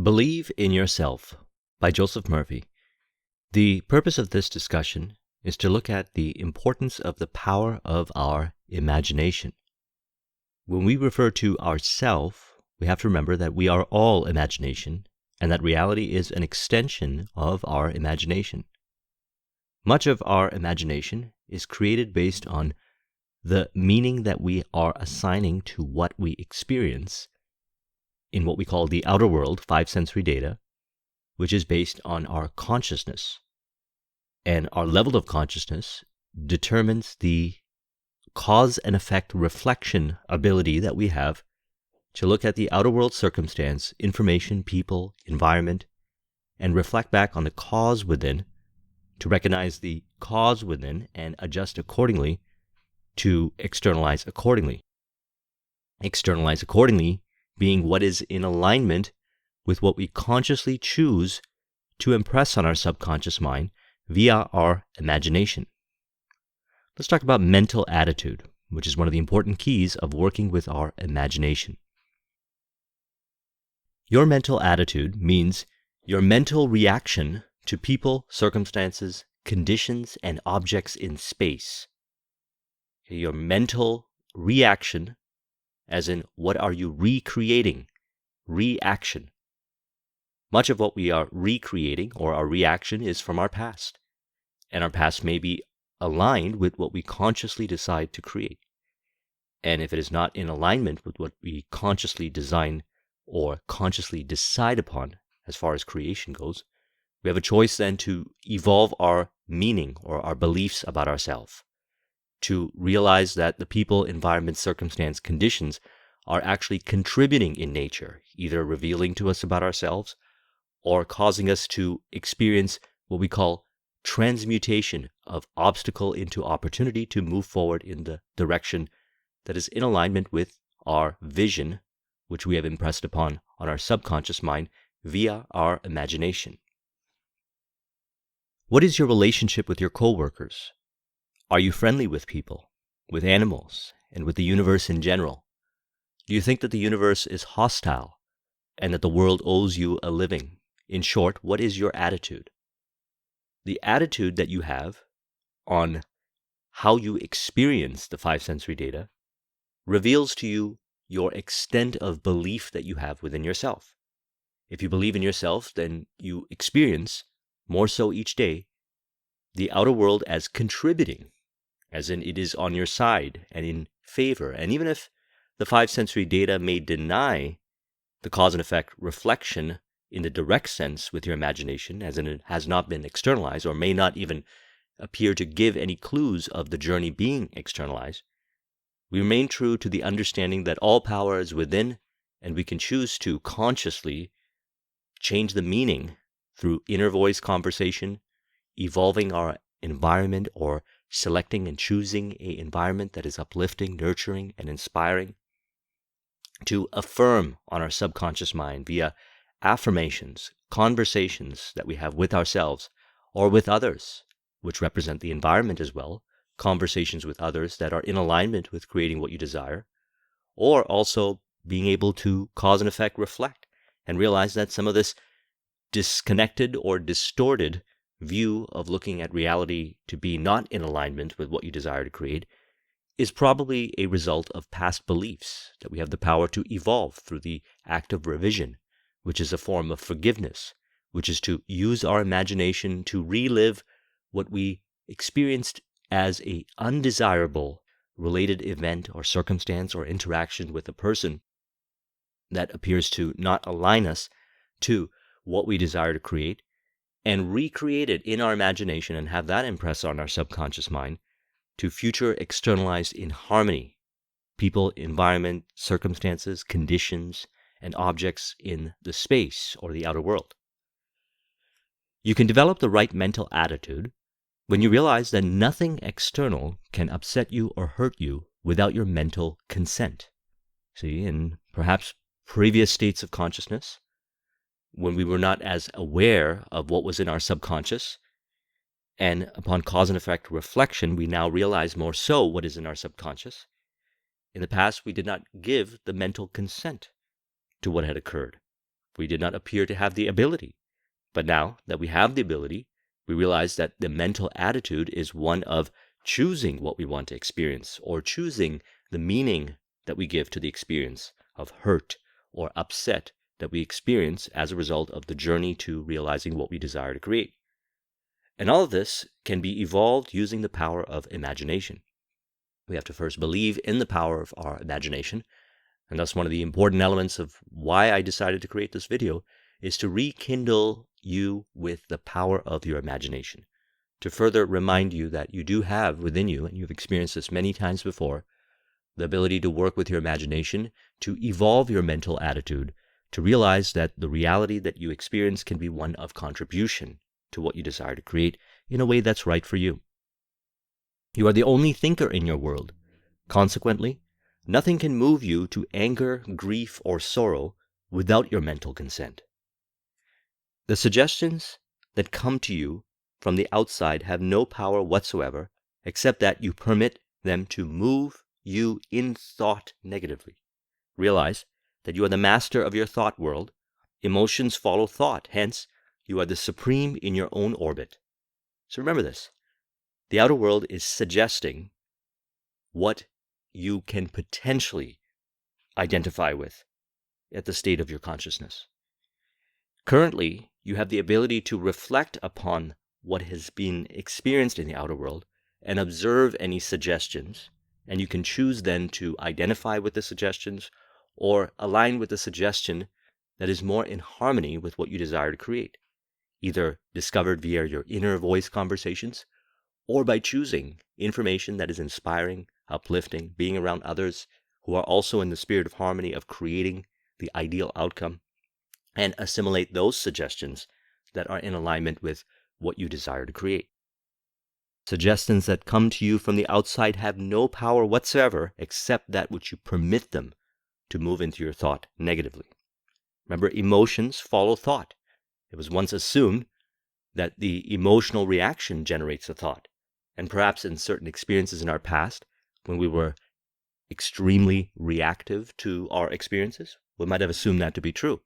Believe in Yourself by Joseph Murphy. The purpose of this discussion is to look at the importance of the power of our imagination. When we refer to ourself, we have to remember that we are all imagination and that reality is an extension of our imagination. Much of our imagination is created based on the meaning that we are assigning to what we experience in what we call the outer world, five sensory data, which is based on our consciousness. And our level of consciousness determines the cause and effect reflection ability that we have to look at the outer world circumstance, information, people, environment, and reflect back on the cause within to recognize the cause within and adjust accordingly to externalize accordingly. Externalize accordingly being what is in alignment with what we consciously choose to impress on our subconscious mind via our imagination. Let's talk about mental attitude, which is one of the important keys of working with our imagination. Your mental attitude means your mental reaction to people, circumstances, conditions, and objects in space. Your mental reaction, as in what are you recreating? Reaction. Much of what we are recreating or our reaction is from our past, and our past may be aligned with what we consciously decide to create. And if it is not in alignment with what we consciously design or consciously decide upon as far as creation goes, we have a choice then to evolve our meaning or our beliefs about ourselves, to realize that the people, environment, circumstance, conditions are actually contributing in nature, either revealing to us about ourselves or causing us to experience what we call transmutation of obstacle into opportunity to move forward in the direction that is in alignment with our vision, which we have impressed upon on our subconscious mind via our imagination. What is your relationship with your coworkers? Are you friendly with people, with animals, and with the universe in general? Do you think that the universe is hostile and that the world owes you a living? In short, what is your attitude? The attitude that you have on how you experience the five sensory data reveals to you your extent of belief that you have within yourself. If you believe in yourself, then you experience, more so each day, the outer world as contributing, as in it is on your side and in favor. And even if the five sensory data may deny the cause and effect reflection in the direct sense with your imagination, as in it has not been externalized or may not even appear to give any clues of the journey being externalized, we remain true to the understanding that all power is within, and we can choose to consciously change the meaning through inner voice conversation, evolving our environment or selecting and choosing an environment that is uplifting, nurturing, and inspiring, to affirm on our subconscious mind via affirmations, conversations that we have with ourselves or with others, which represent the environment as well, conversations with others that are in alignment with creating what you desire, or also being able to cause and effect reflect and realize that some of this disconnected or distorted view of looking at reality to be not in alignment with what you desire to create is probably a result of past beliefs that we have the power to evolve through the act of revision, which is a form of forgiveness, which is to use our imagination to relive what we experienced as a undesirable related event or circumstance or interaction with a person that appears to not align us to what we desire to create, and recreate it in our imagination and have that impress on our subconscious mind to future externalized in harmony, people, environment, circumstances, conditions, and objects in the space or the outer world. You can develop the right mental attitude when you realize that nothing external can upset you or hurt you without your mental consent. See, in perhaps previous states of consciousness, when we were not as aware of what was in our subconscious, and upon cause and effect reflection, we now realize more so what is in our subconscious. In the past, we did not give the mental consent to what had occurred. We did not appear to have the ability. But now that we have the ability, we realize that the mental attitude is one of choosing what we want to experience, or choosing the meaning that we give to the experience of hurt or upset that we experience as a result of the journey to realizing what we desire to create. And all of this can be evolved using the power of imagination. We have to first believe in the power of our imagination, and that's one of the important elements of why I decided to create this video, is to rekindle you with the power of your imagination, to further remind you that you do have within you, and you've experienced this many times before, the ability to work with your imagination, to evolve your mental attitude, to realize that the reality that you experience can be one of contribution to what you desire to create in a way that's right for you. You are the only thinker in your world. Consequently, nothing can move you to anger, grief, or sorrow without your mental consent. The suggestions that come to you from the outside have no power whatsoever, except that you permit them to move you in thought negatively. Realize that you are the master of your thought world. Emotions follow thought. Hence, you are the supreme in your own orbit. So remember this. The outer world is suggesting what you can potentially identify with at the state of your consciousness. Currently, you have the ability to reflect upon what has been experienced in the outer world and observe any suggestions, and you can choose then to identify with the suggestions or align with the suggestion that is more in harmony with what you desire to create, either discovered via your inner voice conversations or by choosing information that is inspiring, uplifting, being around others who are also in the spirit of harmony of creating the ideal outcome, and assimilate those suggestions that are in alignment with what you desire to create. Suggestions that come to you from the outside have no power whatsoever except that which you permit them to move into your thought negatively. Remember, emotions follow thought. It was once assumed that the emotional reaction generates a thought. And perhaps in certain experiences in our past, when we were extremely reactive to our experiences, we might have assumed that to be true.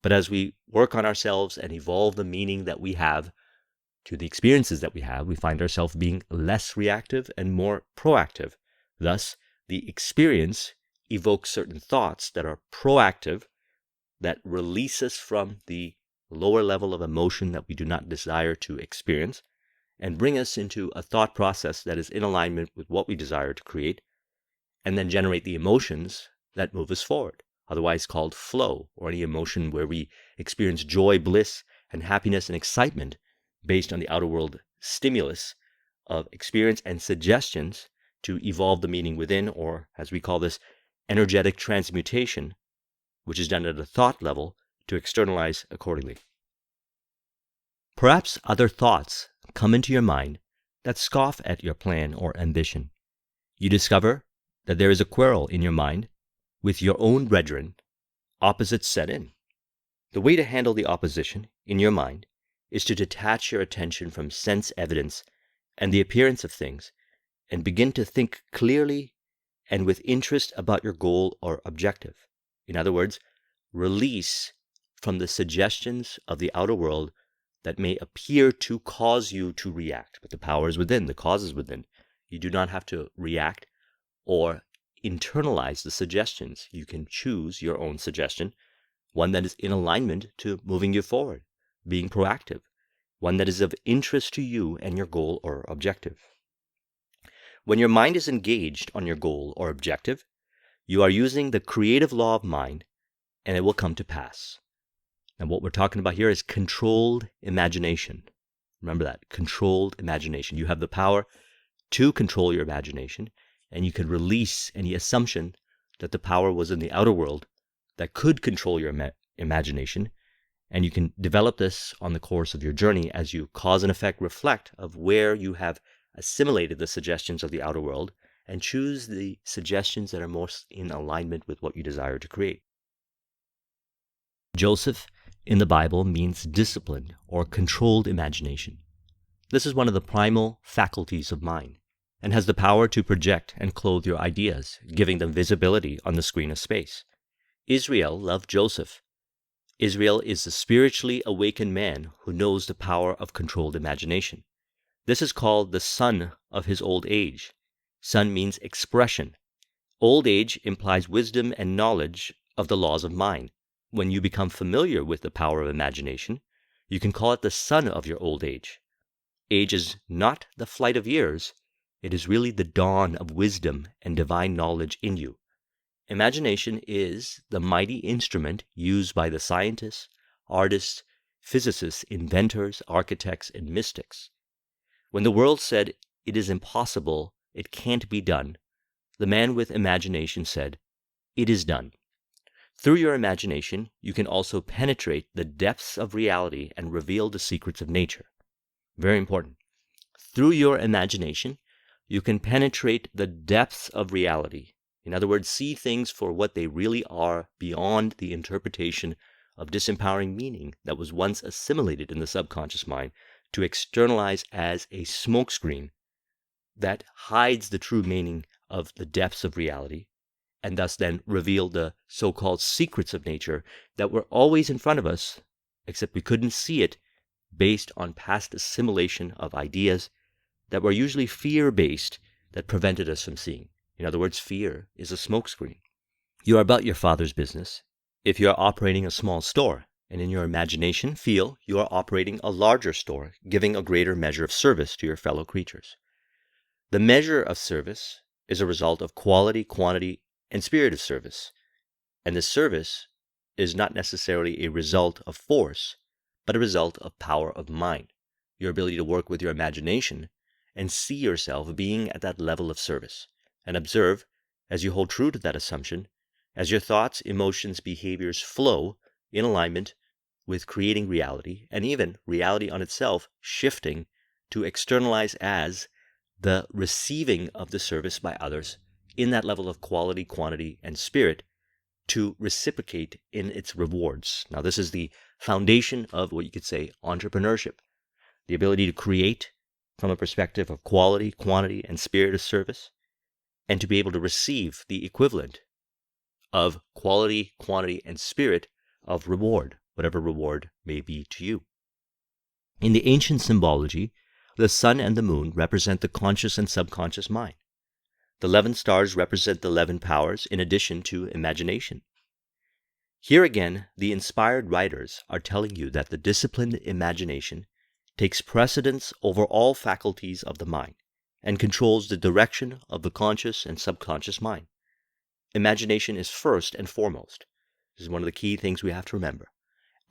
But as we work on ourselves and evolve the meaning that we have to the experiences that we have, we find ourselves being less reactive and more proactive. Thus, the experience evokes certain thoughts that are proactive, that release us from the lower level of emotion that we do not desire to experience, and bring us into a thought process that is in alignment with what we desire to create, and then generate the emotions that move us forward, otherwise called flow, or any emotion where we experience joy, bliss, and happiness and excitement based on the outer world stimulus of experience and suggestions to evolve the meaning within, or as we call this, energetic transmutation, which is done at a thought level to externalize accordingly. Perhaps other thoughts come into your mind that scoff at your plan or ambition. You discover that there is a quarrel in your mind with your own brethren, opposites set in. The way to handle the opposition in your mind is to detach your attention from sense evidence and the appearance of things, and begin to think clearly and with interest about your goal or objective. In other words, release from the suggestions of the outer world that may appear to cause you to react. But the power is within, the cause is within. You do not have to react or internalize the suggestions. You can choose your own suggestion, one that is in alignment to moving you forward, being proactive, one that is of interest to you and your goal or objective. When your mind is engaged on your goal or objective, you are using the creative law of mind, and it will come to pass. And what we're talking about here is controlled imagination. Remember that, controlled imagination. You have the power to control your imagination, and you can release any assumption that the power was in the outer world that could control your imagination. And you can develop this on the course of your journey as you cause and effect reflect of where you have assimilated the suggestions of the outer world and choose the suggestions that are most in alignment with what you desire to create. Joseph in the Bible means disciplined or controlled imagination. This is one of the primal faculties of mind and has the power to project and clothe your ideas, giving them visibility on the screen of space. Israel loved Joseph Israel is the spiritually awakened man who knows the power of controlled imagination. This is called the son of his old age. Son means expression. Old age implies wisdom and knowledge of the laws of mind. When you become familiar with the power of imagination, you can call it the son of your old age. Age is not the flight of years, it is really the dawn of wisdom and divine knowledge in you. Imagination is the mighty instrument used by the scientists, artists, physicists, inventors, architects, and mystics. When the world said, "It is impossible, it can't be done," the man with imagination said, "It is done." Through your imagination, you can also penetrate the depths of reality and reveal the secrets of nature. Very important. Through your imagination, you can penetrate the depths of reality. In other words, see things for what they really are beyond the interpretation of disempowering meaning that was once assimilated in the subconscious mind to externalize as a smokescreen that hides the true meaning of the depths of reality, and thus then reveal the so-called secrets of nature that were always in front of us, except we couldn't see it based on past assimilation of ideas that were usually fear-based that prevented us from seeing. In other words, fear is a smokescreen. You are about your Father's business if you are operating a small store, and in your imagination feel you are operating a larger store, giving a greater measure of service to your fellow creatures. The measure of service is a result of quality, quantity, and spirit of service. And the service is not necessarily a result of force, but a result of power of mind, your ability to work with your imagination and see yourself being at that level of service. And observe, as you hold true to that assumption, as your thoughts, emotions, behaviors flow in alignment with creating reality, and even reality on itself shifting to externalize as the receiving of the service by others in that level of quality, quantity, and spirit to reciprocate in its rewards. Now, this is the foundation of what you could say entrepreneurship, the ability to create from a perspective of quality, quantity, and spirit of service, and to be able to receive the equivalent of quality, quantity, and spirit of reward, whatever reward may be to you. In the ancient symbology, the sun and the moon represent the conscious and subconscious mind. The 11 stars represent the 11 powers in addition to imagination. Here again, the inspired writers are telling you that the disciplined imagination takes precedence over all faculties of the mind and controls the direction of the conscious and subconscious mind. Imagination is first and foremost. This is one of the key things we have to remember.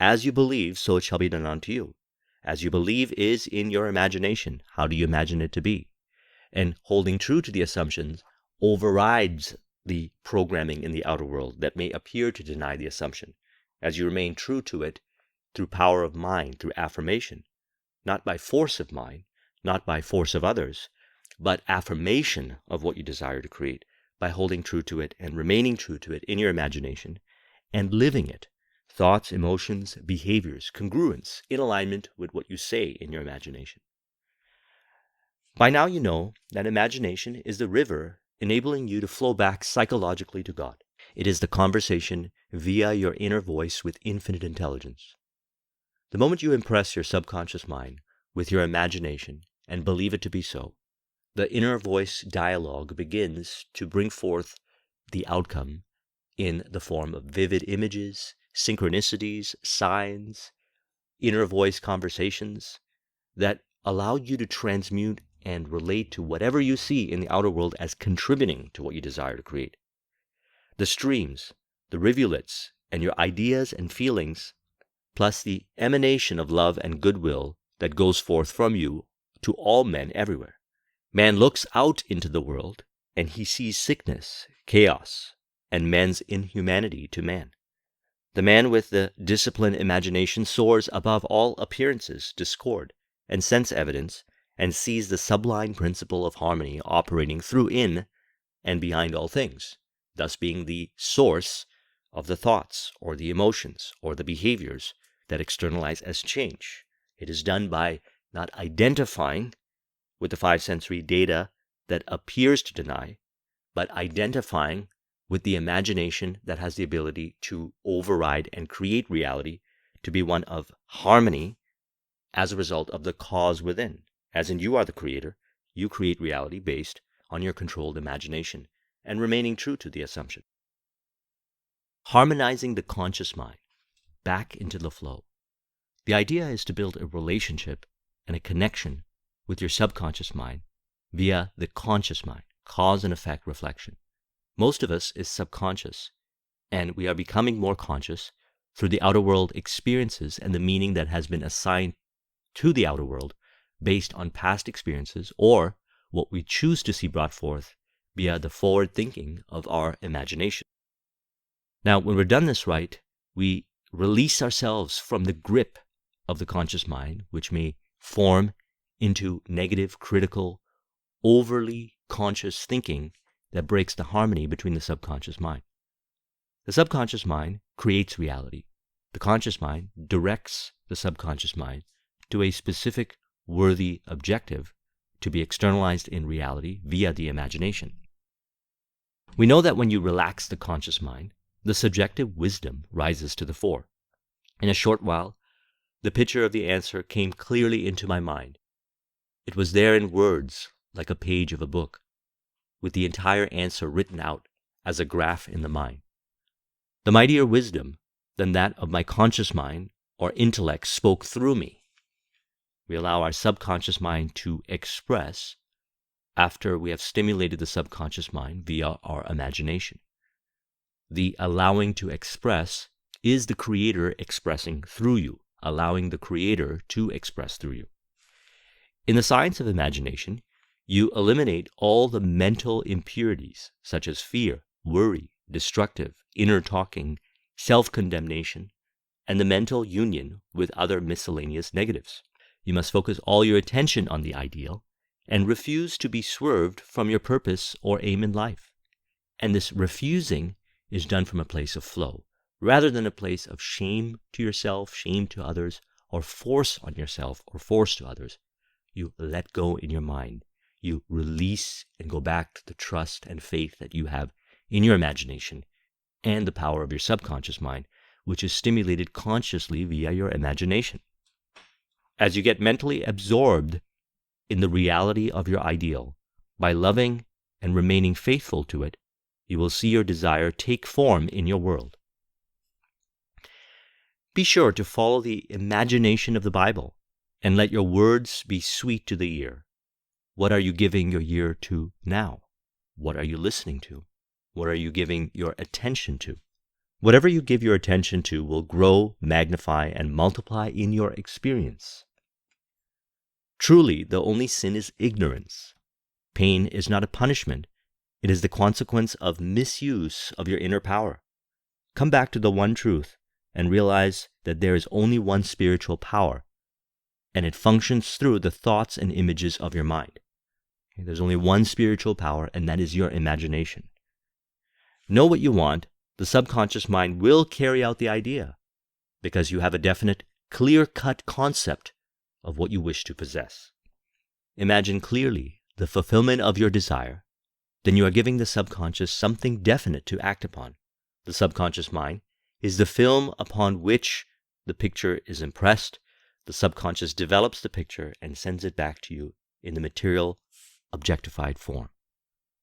As you believe, so it shall be done unto you. As you believe is in your imagination, how do you imagine it to be? And holding true to the assumptions overrides the programming in the outer world that may appear to deny the assumption, as you remain true to it through power of mind, through affirmation, not by force of mind, not by force of others, but affirmation of what you desire to create by holding true to it and remaining true to it in your imagination and living it. Thoughts, emotions, behaviors, congruence in alignment with what you say in your imagination. By now you know that imagination is the river enabling you to flow back psychologically to God. It is the conversation via your inner voice with infinite intelligence. The moment you impress your subconscious mind with your imagination and believe it to be so, the inner voice dialogue begins to bring forth the outcome in the form of vivid images, synchronicities, signs, inner voice conversations that allow you to transmute and relate to whatever you see in the outer world as contributing to what you desire to create. The streams, the rivulets, and your ideas and feelings, plus the emanation of love and goodwill that goes forth from you to all men everywhere. Man looks out into the world, and he sees sickness, chaos, and men's inhumanity to man. The man with the disciplined imagination soars above all appearances, discord, and sense evidence, and sees the sublime principle of harmony operating through, in, and behind all things, thus being the source of the thoughts, or the emotions, or the behaviors that externalize as change. It is done by not identifying with the five sensory data that appears to deny, but identifying with the imagination that has the ability to override and create reality to be one of harmony as a result of the cause within. As in, you are the creator, you create reality based on your controlled imagination and remaining true to the assumption. Harmonizing the conscious mind back into the flow. The idea is to build a relationship and a connection with your subconscious mind via the conscious mind, cause and effect reflection. Most of us is subconscious, and we are becoming more conscious through the outer world experiences and the meaning that has been assigned to the outer world based on past experiences or what we choose to see brought forth via the forward thinking of our imagination. Now, when we're done this right, we release ourselves from the grip of the conscious mind, which may form into negative, critical, overly conscious thinking that breaks the harmony between the subconscious mind. The subconscious mind creates reality. The conscious mind directs the subconscious mind to a specific worthy objective to be externalized in reality via the imagination. We know that when you relax the conscious mind, the subjective wisdom rises to the fore. In a short while, the picture of the answer came clearly into my mind. It was there in words, like a page of a book, with the entire answer written out as a graph in the mind. The mightier wisdom than that of my conscious mind or intellect spoke through me. We allow our subconscious mind to express after we have stimulated the subconscious mind via our imagination. The allowing to express is the creator expressing through you, allowing the creator to express through you. In the science of imagination, you eliminate all the mental impurities such as fear, worry, destructive, inner talking, self-condemnation, and the mental union with other miscellaneous negatives. You must focus all your attention on the ideal and refuse to be swerved from your purpose or aim in life. And this refusing is done from a place of flow, rather than a place of shame to yourself, shame to others, or force on yourself or force to others. You let go in your mind. You release and go back to the trust and faith that you have in your imagination and the power of your subconscious mind, which is stimulated consciously via your imagination. As you get mentally absorbed in the reality of your ideal, by loving and remaining faithful to it, you will see your desire take form in your world. Be sure to follow the imagination of the Bible and let your words be sweet to the ear. What are you giving your ear to now? What are you listening to? What are you giving your attention to? Whatever you give your attention to will grow, magnify, and multiply in your experience. Truly, the only sin is ignorance. Pain is not a punishment. It is the consequence of misuse of your inner power. Come back to the one truth and realize that there is only one spiritual power, and it functions through the thoughts and images of your mind. There's only one spiritual power, and that is your imagination. Know what you want. The subconscious mind will carry out the idea because you have a definite, clear-cut concept of what you wish to possess. Imagine clearly the fulfillment of your desire. Then you are giving the subconscious something definite to act upon. The subconscious mind is the film upon which the picture is impressed. The subconscious develops the picture and sends it back to you in the material, objectified form.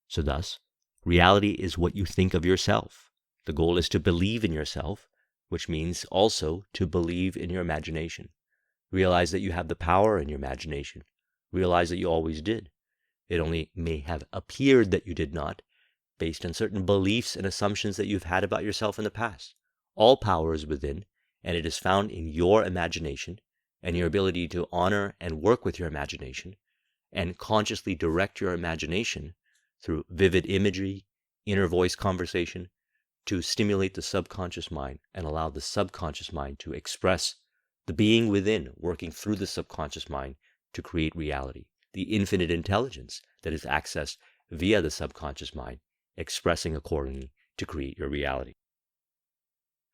So thus, reality is what you think of yourself. The goal is to believe in yourself, which means also to believe in your imagination. Realize that you have the power in your imagination. Realize that you always did. It only may have appeared that you did not, based on certain beliefs and assumptions that you've had about yourself in the past. All power is within, and it is found in your imagination and your ability to honor and work with your imagination and consciously direct your imagination through vivid imagery, inner voice conversation, to stimulate the subconscious mind and allow the subconscious mind to express the being within working through the subconscious mind to create reality, the infinite intelligence that is accessed via the subconscious mind, expressing accordingly to create your reality.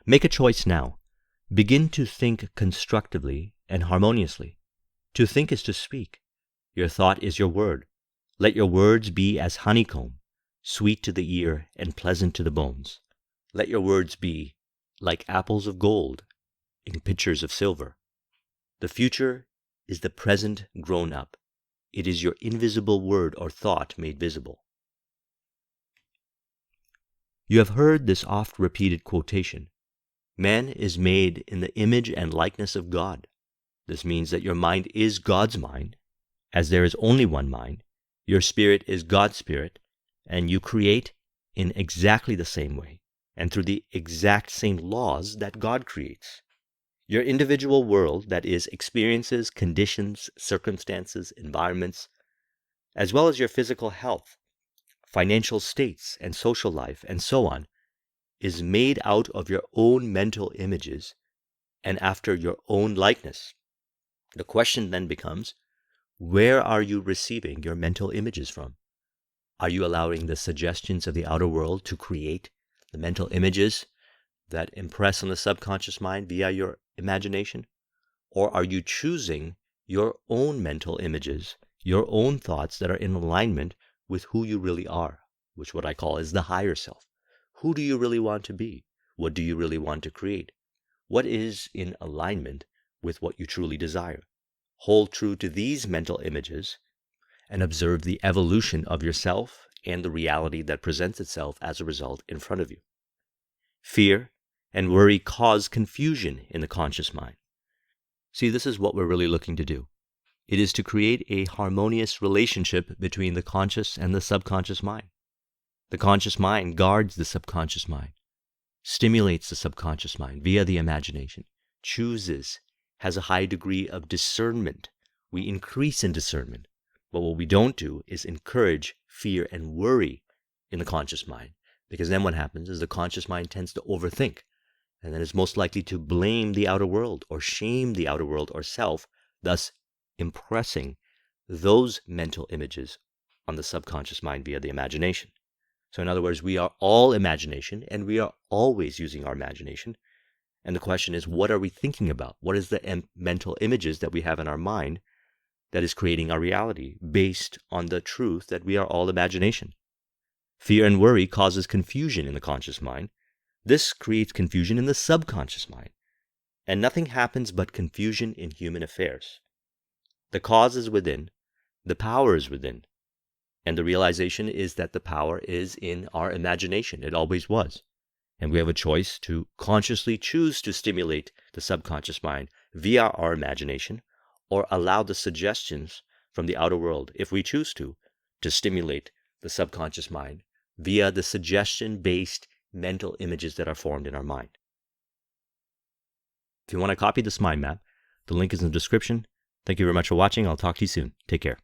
Make a choice now. Begin to think constructively and harmoniously. To think is to speak. Your thought is your word. Let your words be as honeycomb. sweet to the ear and pleasant to the bones. Let your words be like apples of gold in pitchers of silver. The future is the present grown up. It is your invisible word or thought made visible. You have heard this oft-repeated quotation, "Man is made in the image and likeness of God." This means that your mind is God's mind, as there is only one mind. Your spirit is God's spirit, and you create in exactly the same way, and through the exact same laws that God creates. Your individual world, that is, experiences, conditions, circumstances, environments, as well as your physical health, financial states, and social life, and so on, is made out of your own mental images and after your own likeness. The question then becomes, where are you receiving your mental images from? Are you allowing the suggestions of the outer world to create the mental images that impress on the subconscious mind via your imagination? Or are you choosing your own mental images, your own thoughts that are in alignment with who you really are, which what I call is the higher self? Who do you really want to be? What do you really want to create? What is in alignment with what you truly desire? Hold true to these mental images and observe the evolution of yourself and the reality that presents itself as a result in front of you. Fear and worry cause confusion in the conscious mind. See, this is what we're really looking to do. It is to create a harmonious relationship between the conscious and the subconscious mind. The conscious mind guards the subconscious mind, stimulates the subconscious mind via the imagination, chooses, has a high degree of discernment. We increase in discernment. But what we don't do is encourage fear and worry in the conscious mind, because then what happens is the conscious mind tends to overthink, and then is most likely to blame the outer world or shame the outer world or self, thus impressing those mental images on the subconscious mind via the imagination. So in other words, we are all imagination, and we are always using our imagination. And the question is, what are we thinking about? What is the mental images that we have in our mind that is creating our reality based on the truth that we are all imagination? Fear and worry causes confusion in the conscious mind. This creates confusion in the subconscious mind. And nothing happens but confusion in human affairs. The cause is within, the power is within. And the realization is that the power is in our imagination. It always was. And we have a choice to consciously choose to stimulate the subconscious mind via our imagination, or allow the suggestions from the outer world, if we choose to stimulate the subconscious mind via the suggestion-based mental images that are formed in our mind. If you want to copy this mind map, the link is in the description. Thank you very much for watching. I'll talk to you soon. Take care.